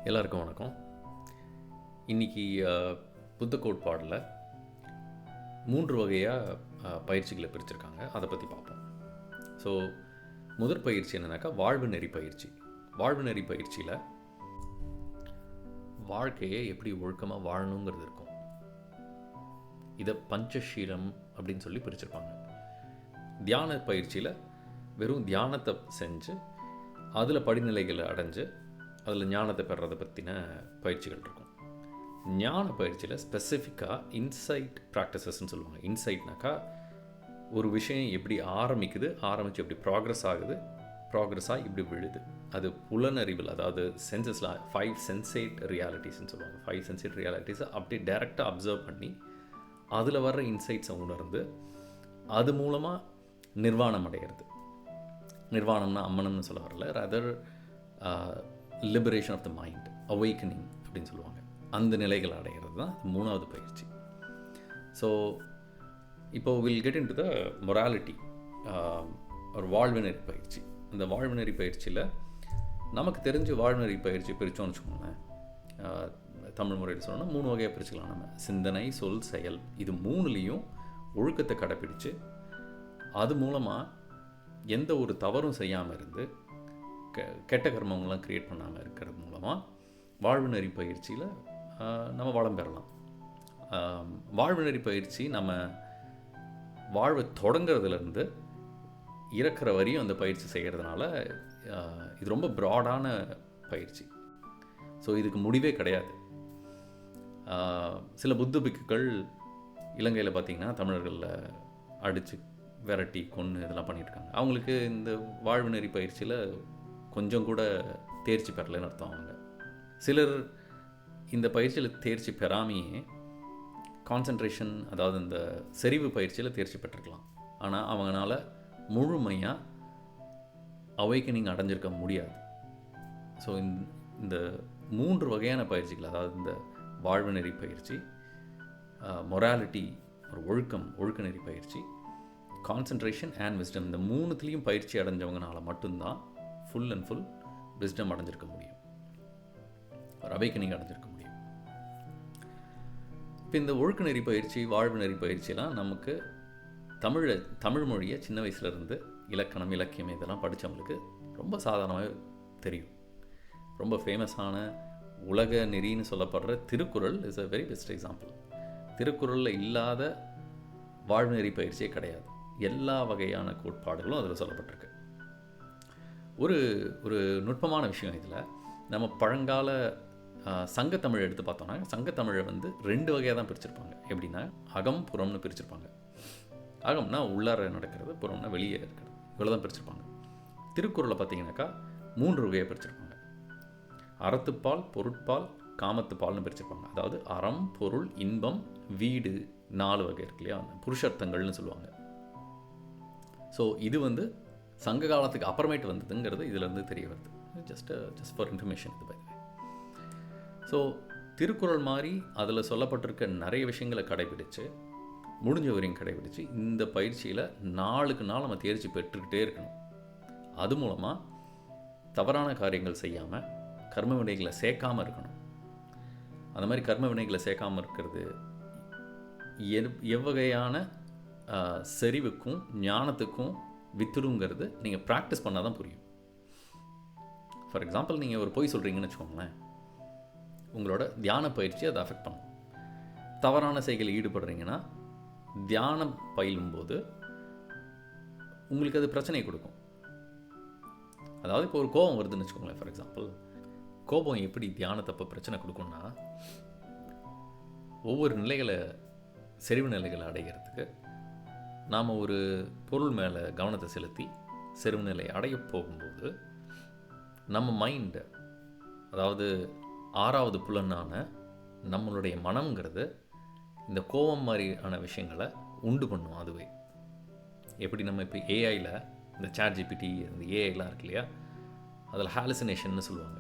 எல்லாருக்கும் வணக்கம். இன்றைக்கி புத்த கோட்பாடில் 3 வகையாக பயிற்சிகளை பிரிச்சிருக்காங்க. அதை பற்றி பார்ப்போம். ஸோ முதற் பயிற்சி என்னன்னாக்கா வாழ்வு நெறி பயிற்சி. வாழ்வு நெறி பயிற்சியில் வாழ்க்கையை எப்படி ஒழுக்கமாக வாழணுங்கிறது இருக்கும். இதை பஞ்சஷீலம் அப்படின்னு சொல்லி பிரிச்சிருப்பாங்க. தியான பயிற்சியில் வெறும் தியானத்தை செஞ்சு அதில் படிநிலைகளை அடைஞ்சு அதில் ஞானத்தை பெறதை பற்றின பயிற்சிகள் இருக்கும். ஞான பயிற்சியில் ஸ்பெசிஃபிக்காக இன்சைட் ப்ராக்டிசஸ்ன்னு சொல்லுவாங்க. இன்சைட்னாக்கா ஒரு விஷயம் எப்படி ஆரம்பித்து எப்படி ப்ராக்ரஸாக இப்படி விழுது. அது புலனறிவில், அதாவது சென்சஸில் 5 சென்சேட் ரியாலிட்டிஸ்ன்னு சொல்லுவாங்க. 5 சென்சேட் ரியாலிட்டிஸை அப்படியே டைரெக்டாக அப்சர்வ் பண்ணி அதில் வர்ற இன்சைட்ஸை உணர்ந்து அது மூலமாக நிர்வாணம் அடைகிறது. நிர்வாணம்னா அம்மனம்னு சொல்ல வரல, rather liberation of the mind, awakening அப்படின்னு சொல்லுவாங்க. அந்த நிலைகள் அடைகிறது தான் 3வது பயிற்சி. ஸோ இப்போ will get in to the morality, ஒரு வாழ்வுநெறி பயிற்சி. இந்த வாழ்வுநெறி பயிற்சியில் நமக்கு தெரிஞ்ச வாழ்வுநெறி பயிற்சி பிரித்தோன்னு வச்சுக்கோங்களேன். தமிழ் முறையில் சொல்லணும்னா 3 வகையாக பிரிச்சுக்கலாம் நம்ம. சிந்தனை, சொல், செயல். இது 3லேயும் ஒழுக்கத்தை கடைப்பிடிச்சு அது மூலமாக எந்த ஒரு தவறும் செய்யாமல் இருந்து கெட்ட கர்மங்கள்லாம் க்ரியேட் பண்ணாமல் இருக்கிறது மூலமாக வாழ்வு நெறி பயிற்சியில் நம்ம வளம் பெறலாம். வாழ்வு நெறி பயிற்சி நம்ம வாழ்வை தொடங்கிறதுலேருந்து இறக்குற வரையும் அந்த பயிற்சி செய்கிறதுனால இது ரொம்ப ப்ராடான பயிற்சி. ஸோ இதுக்கு முடிவே கிடையாது. சில புத்த பிக்குகள் இலங்கையில் பார்த்திங்கன்னா தமிழர்களில் அடித்து விரட்டி கொன்று இதெல்லாம் பண்ணியிருக்காங்க. அவங்களுக்கு இந்த வாழ்வு நெறி பயிற்சியில் கொஞ்சம் கூட தேர்ச்சி பெறலைன்னு அர்த்தம். அவங்க சிலர் இந்த பயிற்சியில் தேர்ச்சி பெறாமையே கான்சன்ட்ரேஷன், அதாவது இந்த செறிவு பயிற்சியில் தேர்ச்சி பெற்றிருக்கலாம். ஆனால் அவங்களால முழுமையாக அவேக்கனிங் அடைஞ்சிருக்க முடியாது. ஸோ இந்த 3 வகையான பயிற்சிகள், அதாவது இந்த வாழ்வு நெறி பயிற்சி, மொராலிட்டி ஒரு ஒழுக்க நெறி பயிற்சி, கான்சன்ட்ரேஷன் அண்ட் விஸ்டம், இந்த 3த்துலேயும் பயிற்சி அடைஞ்சவங்கனால மட்டும்தான் ஃபுல் அண்ட் ஃபுல் விஸ்டம் அடைஞ்சிருக்க முடியும், ஒரு அவேக்கனிங் அடைஞ்சிருக்க முடியும். இப்போ இந்த ஒழுக்க நெறி பயிற்சி, வாழ்வு நெறி பயிற்சியெல்லாம் நமக்கு தமிழ் மொழியை சின்ன வயசுலேருந்து இலக்கணம், இலக்கியம் இதெல்லாம் படித்தவங்களுக்கு ரொம்ப சாதாரணமாக தெரியும். ரொம்ப ஃபேமஸான உலக நெறின்னு சொல்லப்படுற Thirukkural is a very best example. திருக்குறளில் இல்லாத வாழ்வு நெறி பயிற்சியே கிடையாது. எல்லா வகையான கோட்பாடுகளும் அதில் சொல்லப்பட்டிருக்கு. ஒரு நுட்பமான விஷயம் இதில், நம்ம பழங்கால சங்கத்தமிழ் எடுத்து பார்த்தோம்னா சங்கத்தமிழை 2 வகையாக தான் பிரிச்சிருப்பாங்க. எப்படின்னா அகம், புறம்னு பிரிச்சிருப்பாங்க. அகம்னா உள்ளார நடக்கிறது, புறம்னா வெளியே இருக்கிறது, இவ்வளோ தான் பிரிச்சிருப்பாங்க. திருக்குறளை பார்த்தீங்கன்னாக்கா 3 வகையாக பிரிச்சிருப்பாங்க. அறத்துப்பால், பொருட்பால், காமத்துப்பால்னு பிரிச்சிருப்பாங்க. அதாவது அறம், பொருள், இன்பம், வீடு, 4 வகை இருக்கு இல்லையா, புருஷார்த்தங்கள்னு சொல்லுவாங்க. ஸோ இது சங்க காலத்துக்கு அப்புறமேட்டு வந்ததுங்கிறது இதிலேருந்து தெரிய வருது. ஜஸ்ட் ஃபார் இன்ஃபர்மேஷன் இது. பை ஸோ திருக்குறள் மாதிரி அதில் சொல்லப்பட்டிருக்க நிறைய விஷயங்களை கடைபிடிச்சு, முடிஞ்ச வரையும் கடைபிடிச்சு இந்த பயிற்சியில் நாளுக்கு நாள் நம்ம தேர்ச்சி பெற்றுக்கிட்டே இருக்கணும். அது மூலமாக தவறான காரியங்கள் செய்யாமல் கர்ம வினைகளை சேர்க்காமல் இருக்கணும். அந்த மாதிரி கர்ம வினைகளை சேர்க்காமல் இருக்கிறது எவ்வகையான செறிவுக்கும் ஞானத்துக்கும் வித்துருங்கிறது நீங்கள் ப்ராக்டிஸ் பண்ணால் தான் புரியும். ஃபார் எக்ஸாம்பிள், நீங்கள் ஒரு பொய் சொல்கிறீங்கன்னு வச்சுக்கோங்களேன், உங்களோட தியான பயிற்சி அதை அஃபெக்ட் பண்ணும். தவறான செய்கையில் ஈடுபடுறீங்கன்னா தியானம் பயிலும்போது உங்களுக்கு அது பிரச்சனையை கொடுக்கும். அதாவது இப்போ ஒரு கோபம் வருதுன்னு வச்சுக்கோங்களேன். ஃபார் எக்ஸாம்பிள், கோபம் எப்படி தியானத்தப்போ பிரச்சனை கொடுக்கும்னா, ஒவ்வொரு செறிவு நிலைகளை அடைகிறதுக்கு நாம் ஒரு பொருள் மேலே கவனத்தை செலுத்தி செறிவு நிலை அடைய போகும்போது நம்ம மைண்டு, அதாவது 6வது புலனான நம்மளுடைய மனம்ங்கிறது இந்த கோபம் மாதிரியான விஷயங்களை உண்டு பண்ணும். அதுவே எப்படி நம்ம இப்போ ஏஐயில் இந்த ChatGPT, இந்த ஏஐலாம் இருக்கு இல்லையா, அதில் ஹாலுசினேஷன்னு சொல்லுவாங்க.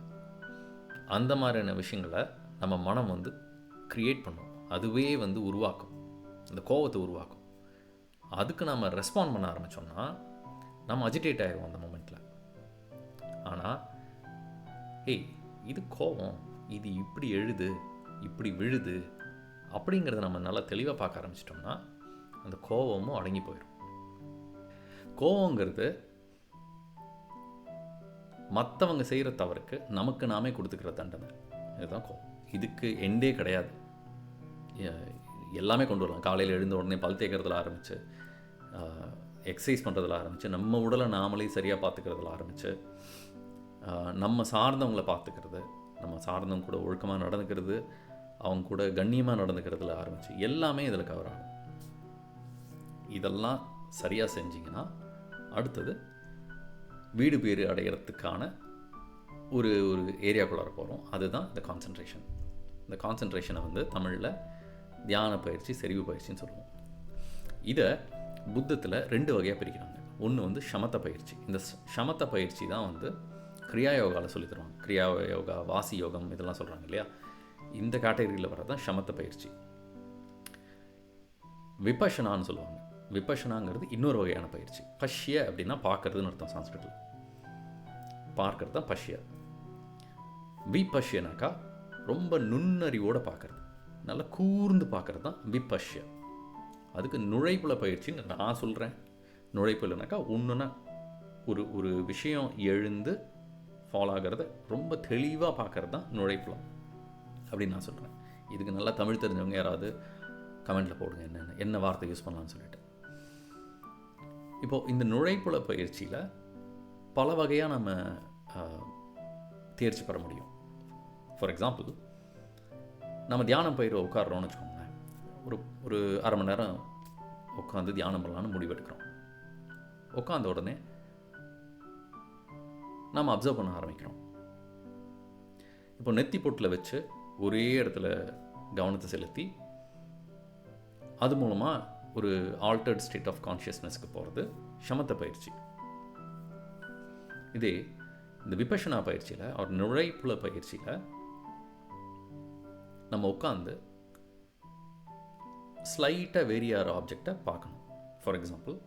அந்த மாதிரியான விஷயங்களை நம்ம மனம் க்ரியேட் பண்ணும். அதுவே உருவாக்கும், அந்த கோபத்தை உருவாக்கும். அதுக்கு நம்ம ரெஸ்பாண்ட் பண்ண ஆரம்பித்தோம்னா நம்ம அஜிடேட் ஆகிடுவோம் அந்த மூமெண்ட்டில். ஆனால் இது கோபம், இது இப்படி எழுது, இப்படி விழுது அப்படிங்கிறத நம்ம நல்லா தெளிவாக பார்க்க ஆரம்பிச்சிட்டோம்னா அந்த கோபமும் அடங்கி போயிடும். கோபங்கிறது மற்றவங்க செய்கிற தவறுக்கு நமக்கு நாமே கொடுத்துக்கிற தண்டனை. இதுதான் கோபம். இதுக்கு எண்டே கிடையாது. எல்லாமே கொண்டு வரலாம். காலையில் எழுந்த உடனே பல் தேய்க்கிறதுல ஆரம்பித்து, எக்ஸசைஸ் பண்ணுறதுல ஆரம்பித்து, நம்ம உடலை நாமளே சரியாக பார்த்துக்கிறதுல ஆரம்பித்து, நம்ம சார்ந்தவங்களை பார்த்துக்கிறது, நம்ம சார்ந்தவங்க கூட ஒழுக்கமாக நடந்துக்கிறது, அவங்க கூட கண்ணியமாக நடந்துக்கிறதுல ஆரம்பித்து எல்லாமே இதில் கவர் ஆகும். இதெல்லாம் சரியாக செஞ்சிங்கன்னா அடுத்தது வீடு பேர் அடைகிறதுக்கான ஒரு ஏரியாக்குள்ளார போகிறோம். அதுதான் இந்த கான்சன்ட்ரேஷன். இந்த கான்சன்ட்ரேஷனை வந்து தமிழில் தியான பயிற்சி, செறிவு பயிற்சின்னு சொல்லுவோம். இதை புத்தத்தில் 2 வகையாக பிரிக்கிறாங்க. ஒன்று வந்து சமத்த பயிற்சி. இந்த சமத்த பயிற்சி தான் வந்து கிரியா யோகாவில் சொல்லி தருவாங்க. கிரியா யோகா, வாசி யோகம் இதெல்லாம் சொல்கிறாங்க இல்லையா. இந்த கேட்டகரியில் வர்றது தான் சமத்த பயிற்சி. விபஷனான்னு சொல்லுவாங்க. விபஷனாங்கிறது இன்னொரு வகையான பயிற்சி. பஷ்ய அப்படின்னா பார்க்கறதுன்னு அர்த்தம் சான்ஸ்கிரிட்டில். பார்க்கறது தான் பஷ்ய. விபஷ்யனாக்கா ரொம்ப நுண்ணறிவோடு பார்க்கறது, நல்லா கூர்ந்து பார்க்கறது தான் விபஷ்ய. அதுக்கு நுழைப்புல பயிற்சின்னு நான் சொல்கிறேன். நுழைப்புலனாக்கா ஒன்றுனா ஒரு விஷயம் எழுந்து ஃபாலோ ஆகிறத ரொம்ப தெளிவாக பார்க்கறது தான் நுழைப்புலம் அப்படின்னு நான் சொல்கிறேன். இதுக்கு நல்லா தமிழ் தெரிஞ்சவங்க யாராவது கமெண்ட்டில் போடுங்க என்ன வார்த்தை யூஸ் பண்ணலான்னு சொல்லிட்டு. இப்போது இந்த நுழைப்புல பயிற்சியில் பல வகையாக நம்ம தேர்ச்சி பெற முடியும். ஃபார் எக்ஸாம்பிள், நம்ம தியானம் பயிர் உட்காடுறோம்னு வச்சுக்கோங்களேன். ஒரு அரை மணி நேரம் உட்காந்து தியானம் பண்ணலான்னு முடிவெடுக்கிறோம். உட்காந்த உடனே நாம் அப்சர்வ் பண்ண ஆரம்பிக்கிறோம். இப்போ நெத்தி பொட்டில் வச்சு ஒரே இடத்துல கவனத்தை செலுத்தி அது மூலமாக ஒரு ஆல்டர்ட் ஸ்டேட் ஆஃப் கான்ஷியஸ்னஸ்க்கு போகிறது சமத்த பயிற்சி. இதே இந்த விபஷனா பயிற்சியில், ஒரு நுழைப்புல பயிற்சியில் நம்ம உட்காந்து ஸ்லைட்டாக வேரியாகிற ஆப்ஜெக்டை பார்க்கணும். ஃபார் எக்ஸாம்பிள்,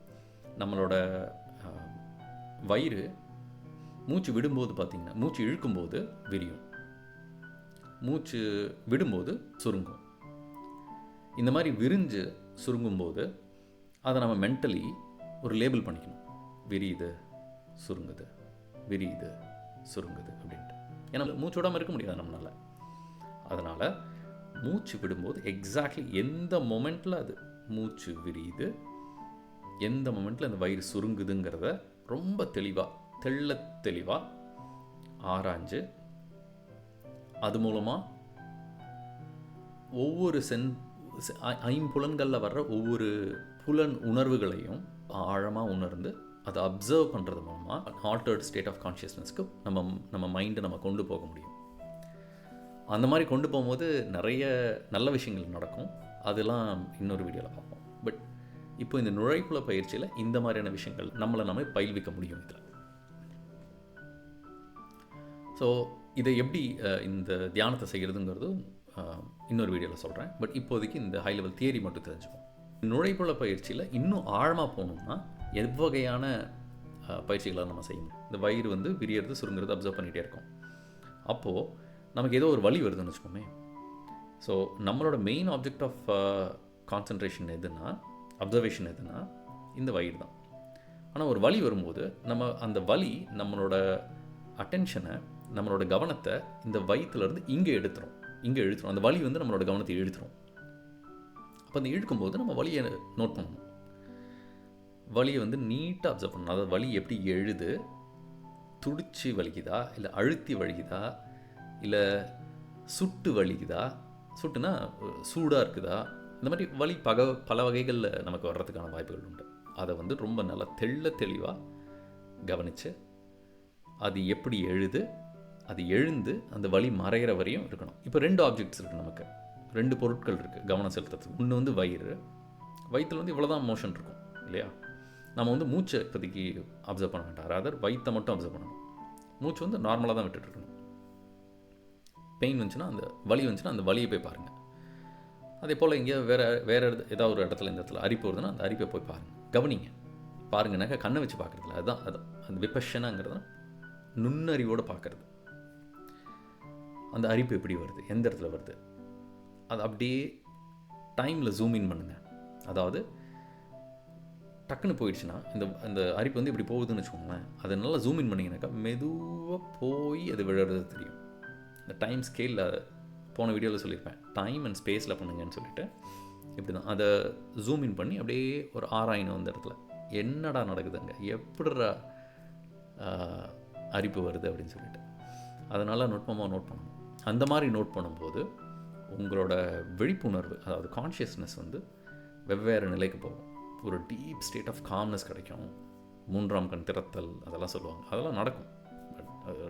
நம்மளோட வயிறு மூச்சு விடும்போது பார்த்திங்கன்னா, மூச்சு இழுக்கும்போது விரியும், மூச்சு விடும்போது சுருங்கும். இந்த மாதிரி விரிஞ்சு சுருங்கும்போது அதை நம்ம மென்டலி ஒரு லேபிள் பண்ணிக்கணும். விரியுது, சுருங்குது, விரியுது, சுருங்குது அப்படின்ட்டு. ஏன்னா மூச்சு விடாமல் இருக்க முடியாது நம்மளால். அதனால் மூச்சு விடும்போது எக்ஸாக்ட்லி எந்த மொமெண்ட்டில் அது மூச்சு விரியுது, எந்த மொமெண்ட்டில் அந்த வயிறு சுருங்குதுங்கிறத ரொம்ப தெளிவாக ஆராய்ஞ்சு அது மூலமாக ஒவ்வொரு ஐம்புலன்களில் வர்ற ஒவ்வொரு புலன் உணர்வுகளையும் ஆழமாக உணர்ந்து அதை அப்சர்வ் பண்ணுறது மூலமாக ஆல்டர்ட் ஸ்டேட் ஆஃப் கான்ஷியஸ்னஸ்க்கு நம்ம மைண்டை நம்ம கொண்டு போக முடியும். அந்த மாதிரி கொண்டு போகும்போது நிறைய நல்ல விஷயங்கள் நடக்கும். அதெல்லாம் இன்னொரு வீடியோவில் பார்ப்போம். பட் இப்போ இந்த நுழைப்புல பயிற்சியில் இந்த மாதிரியான விஷயங்கள் நம்மளை நம்ம பயில்விக்க முடியும் இதில். ஸோ இதை எப்படி இந்த தியானத்தை செய்கிறதுங்கிறது இன்னொரு வீடியோவில் சொல்கிறேன். பட் இப்போதைக்கு இந்த ஹை லெவல் தியரி மட்டும் தெரிஞ்சுப்போம். நுழைப்புல பயிற்சியில் இன்னும் ஆழமாக போகணும்னா எவ்வகையான பயிற்சிகளை நம்ம செய்யணும். இந்த வயிறு வந்து விரியறது, சுருங்கிறது அப்சர்வ் பண்ணிகிட்டே இருக்கும். அப்போது நமக்கு ஏதோ ஒரு வலி வருதுன்னு வச்சுக்கோமே. ஸோ நம்மளோட மெயின் ஆப்ஜெக்ட் ஆஃப் கான்சன்ட்ரேஷன் எதுனா, அப்சர்வேஷன் எதுனா இந்த வயிறு தான். ஆனால் ஒரு வலி வரும்போது நம்ம அந்த வலி நம்மளோட அட்டென்ஷனை, நம்மளோட கவனத்தை இந்த வயிற்றுலேருந்து இங்கே இழுத்துரும். அந்த வலி வந்து நம்மளோட கவனத்தை இழுத்துரும். அப்போ அந்த இழுக்கும்போது நம்ம வலியை நோட் பண்ணணும். வலியை வந்து நீட்டாக அப்சர்வ் பண்ணணும். அதாவது வலி எப்படி எழுது, துடிச்சு வலிக்குதா, இல்லை அழுத்தி வலிக்குதா, இல்லை சுட்டு வலிக்குதா, சுட்டுனா சூடாக இருக்குதா, இந்த மாதிரி வலி பல வகைகளில் நமக்கு வர்றதுக்கான வாய்ப்புகள் உண்டு. அதை வந்து ரொம்ப நல்லா தெளிவாக கவனித்து அது எப்படி எழுது, அது எழுந்து அந்த வலி மறைகிற வரையும் இருக்கணும். இப்போ 2 ஆப்ஜெக்ட்ஸ் இருக்குது, நமக்கு 2 பொருட்கள் இருக்குது கவனம் செலுத்துறதுக்கு. ஒன்று வந்து வயிற்றில் வந்து இவ்வளோ தான் மோஷன் இருக்கும் இல்லையா. நம்ம வந்து மூச்சை இப்போதைக்கு அப்சர்வ் பண்ண வேண்டாம். ராதர் வயிற்றை மட்டும் அப்சர்வ் பண்ணணும். மூச்சு வந்து நார்மலாக தான் விட்டுட்டுருக்கணும். பெயின் வந்துச்சுன்னா, அந்த வலி வந்துச்சுன்னா அந்த வலியை போய் பாருங்கள். அதே போல் இங்கே வேறு ஏதாவது ஒரு இடத்துல, இந்த இடத்துல அரிப்பு வருதுன்னா அந்த அரிப்பை போய் பாருங்கள், கவனிங்க. பாருங்கனாக்கா கண்ணை வச்சு பார்க்குறதுல அதுதான் அந்த விபஷனாங்கிறது நுண்ணறிவோடு பார்க்குறது. அந்த அரிப்பு எப்படி வருது, எந்த இடத்துல வருது, அது அப்படியே டைமில் ஜூம் இன் பண்ணுங்கள். அதாவது டக்குன்னு போயிடுச்சுன்னா இந்த அரிப்பு வந்து இப்படி போகுதுன்னு வச்சுக்கோங்களேன், அதை நல்லா ஜூம் இன் பண்ணிங்கனாக்கா மெதுவாக போய் அது விழுறது தெரியும். இந்த டைம் ஸ்கேலில் போன வீடியோவில் சொல்லியிருப்பேன், டைம் அண்ட் ஸ்பேஸில் பண்ணுங்கன்னு சொல்லிட்டு. இப்படி தான் அதை ஜூம் இன் பண்ணி அப்படியே ஒரு ஆராயணும் அந்த இடத்துல என்னடா நடக்குதுங்க, எப்படிடா அரிப்பு வருது அப்படின்னு சொல்லிட்டு. அதனால் நுட்பமாக நோட் பண்ணணும். அந்த மாதிரி நோட் பண்ணும்போது உங்களோட விழிப்புணர்வு, அதாவது கான்ஷியஸ்னஸ் வந்து வெவ்வேறு நிலைக்கு போகும். ஒரு டீப் ஸ்டேட் ஆஃப் காம்னஸ் கிடைக்கும். 3ஆம் கண் திறத்தல் அதெல்லாம் சொல்லுவாங்க, அதெல்லாம் நடக்கும்.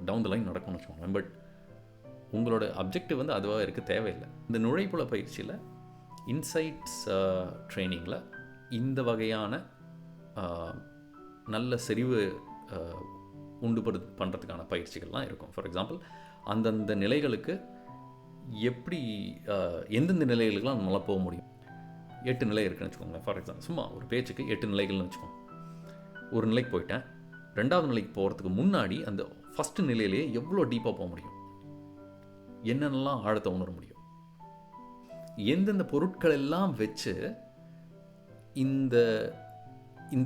டவுன் த லைன் நடக்கும்னு வச்சுக்கோங்க. பட் உங்களோட அப்ஜெக்டிவ் வந்து அதுவாக இருக்க தேவையில்லை. இந்த நுழைப்புல பயிற்சியில், இன்சைட்ஸ் ட்ரைனிங்கில் இந்த வகையான நல்ல செறிவு பண்ணுறதுக்கான பயிற்சிகள்லாம் இருக்கும். ஃபார் எக்ஸாம்பிள், அந்தந்த நிலைகளுக்கு எப்படி எந்தெந்த நிலைகளுக்கெல்லாம் நம்மளால் போக முடியும். 8 நிலை இருக்குன்னு வச்சுக்கோங்களேன். ஃபார் எக்ஸாம்பிள், சும்மா ஒரு பேச்சுக்கு 8 நிலைகள்னு வச்சுக்கோங்க. ஒரு நிலைக்கு போயிட்டேன், 2வது நிலைக்கு போகிறதுக்கு முன்னாடி அந்த ஃபஸ்ட்டு நிலையிலேயே எவ்வளோ டீப்பாக போக முடியும், என்னென்னலாம் ஆழத்தை உணர முடியும், எந்தெந்த பொருட்கள் எல்லாம் வச்சு இந்த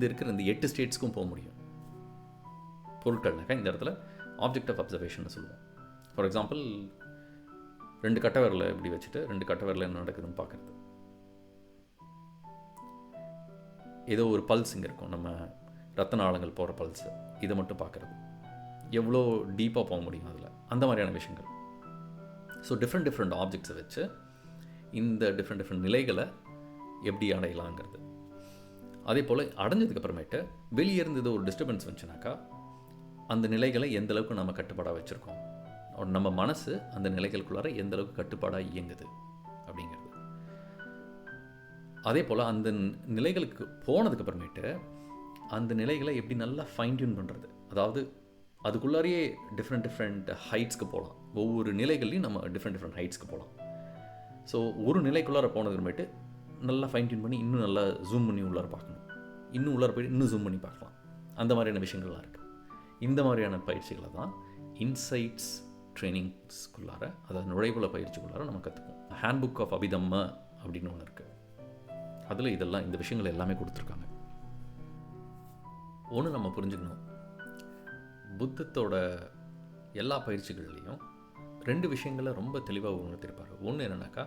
இருக்கிற இந்த 8 ஸ்டேட்ஸ்க்கும் போக முடியும். பொருட்கள்னாக்கா இந்த இடத்துல ஆப்ஜெக்ட் ஆஃப் அப்சர்வேஷன் சொல்லுவோம். ஃபார் எக்ஸாம்பிள், 2 கட்டை விரலை இப்படி வச்சுட்டு 2 கட்டை விரலில் என்ன நடக்குதுன்னு பார்க்குறது. ஏதோ ஒரு பல்ஸ் இங்கே இருக்கும், நம்ம ரத்த நாளங்கள் போகிற பல்ஸு, இதை மட்டும் பார்க்குறது. எவ்வளோ டீப்பாக போக முடியும் அதில், அந்த மாதிரியான விஷயங்கள். ஸோ டிஃப்ரெண்ட் ஆப்ஜெக்ட்ஸை வச்சு இந்த டிஃப்ரெண்ட் நிலைகளை எப்படி அடையலாங்கிறது. அதே போல் அடைஞ்சதுக்கப்புறமேட்டு வெளியே இருந்தது ஒரு டிஸ்டர்பன்ஸ் வந்துச்சுனாக்கா அந்த நிலைகளை எந்த அளவுக்கு நம்ம கட்டுப்பாடாக வச்சுருக்கோம், நம்ம மனசு அந்த நிலைகளுக்குள்ளார எந்த அளவுக்கு கட்டுப்பாடாக இயங்குது அப்படிங்கிறது. அதே போல் அந்த நிலைகளுக்கு போனதுக்கப்புறமேட்டு அந்த நிலைகளை எப்படி நல்லா ஃபைன் டியூன் பண்ணுறது. அதாவது அதுக்குள்ளாரையே டிஃப்ரெண்ட் ஹைட்ஸ்க்கு போகலாம். ஒவ்வொரு நிலைகள்லையும் நம்ம டிஃப்ரெண்ட் ஹைட்ஸ்க்கு போகலாம். ஸோ ஒரு நிலைக்குள்ளார போனதுக்கப்புறமேட்டு நல்லா ஃபைன் டியூன் பண்ணி இன்னும் நல்லா ஜூம் பண்ணி உள்ளார பார்க்கணும், இன்னும் உள்ளார போய்ட்டு இன்னும் ஜூம் பண்ணி பார்க்கலாம். அந்த மாதிரியான விஷயங்கள்லாம் இருக்குது. இந்த மாதிரியான பயிற்சிகளை தான் இன்சைட்ஸ் ட்ரைனிங்ஸ்குள்ளார, அதாவது நுழைவுல பயிற்சிக்குள்ளார நம்ம கற்றுப்போம். ஹேண்ட்புக் ஆஃப் அபிதம்ம அப்படின்னு ஒன்று இருக்குது. அதில் இதெல்லாம் இந்த விஷயங்கள் எல்லாமே கொடுத்துருக்காங்க. ஒன்று நம்ம புரிஞ்சுக்கணும், புத்தத்தோட எல்லா பயிற்சிகள்லேயும் 2 விஷயங்களை ரொம்ப தெளிவாக உணர்த்திருப்பார். ஒன்று என்னன்னாக்கா,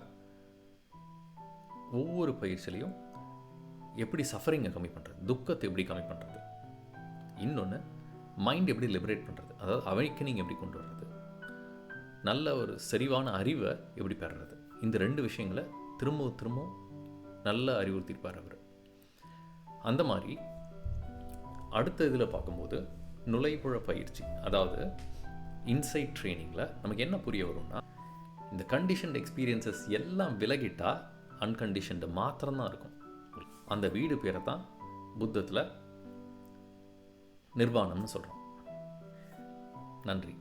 ஒவ்வொரு பயிற்சியிலையும் எப்படி சஃபரிங்கை கம்மி பண்ணுறது, துக்கத்தை எப்படி கம்மி பண்ணுறது, இன்னொன்று மைண்ட் எப்படி லிபரேட் பண்ணுறது, அதாவது அவேக்கனிங் எப்படி கொண்டு வர்றது, நல்ல ஒரு செறிவான அறிவை எப்படி பெறுறது. இந்த 2 விஷயங்களை திரும்பவும் நல்ல அறிவுறுத்திருப்பார் அவர். அந்த மாதிரி அடுத்த இதில் பார்க்கும்போது நுழைப்புழ பயிற்சி, அதாவது இன்சைட் ட்ரைனிங்கில் நமக்கு என்ன புரிய வரும்னா, இந்த கண்டிஷன்ட் எக்ஸ்பீரியன்சஸ் எல்லாம் விலகிட்டால் அன்கண்டிஷன்டு மாத்திரம்தான் இருக்கும். அந்த வீடு பேரை தான் புத்தத்தில் நிர்வாணம்னு சொல்கிறோம். நன்றி.